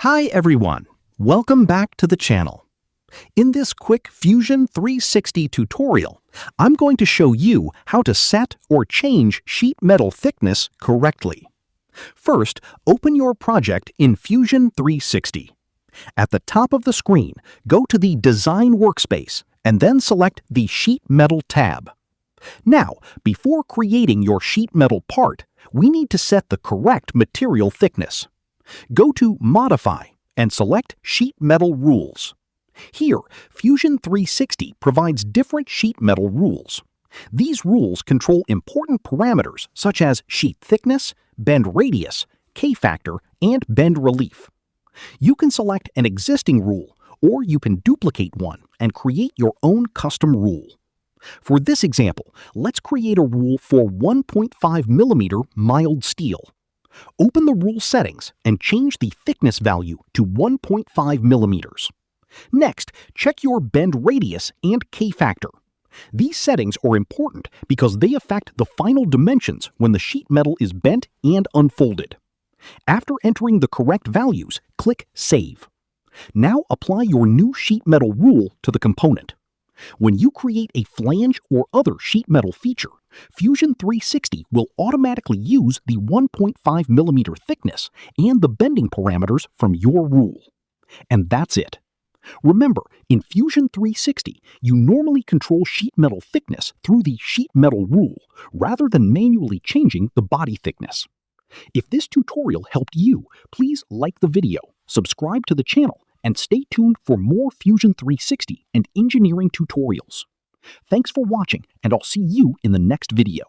Hi everyone, welcome back to the channel. In this quick Fusion 360 tutorial, I'm going to show you how to set or change sheet metal thickness correctly. First, open your project in Fusion 360. At the top of the screen, go to the Design workspace and then select the Sheet Metal tab. Now, before creating your sheet metal part, we need to set the correct material thickness. Go to Modify and select Sheet Metal Rules. Here, Fusion 360 provides different sheet metal rules. These rules control important parameters such as sheet thickness, bend radius, K-factor, and bend relief. You can select an existing rule, or you can duplicate one and create your own custom rule. For this example, let's create a rule for 1.5 mm mild steel. Open the rule settings and change the thickness value to 1.5 millimeters. Next, check your bend radius and K-factor. These settings are important because they affect the final dimensions when the sheet metal is bent and unfolded. After entering the correct values, click Save. Now apply your new sheet metal rule to the component. When you create a flange or other sheet metal feature, Fusion 360 will automatically use the 1.5 mm thickness and the bending parameters from your rule. And that's it. Remember, in Fusion 360, you normally control sheet metal thickness through the sheet metal rule, rather than manually changing the body thickness. If this tutorial helped you, please like the video, subscribe to the channel, and stay tuned for more Fusion 360 and engineering tutorials. Thanks for watching, and I'll see you in the next video.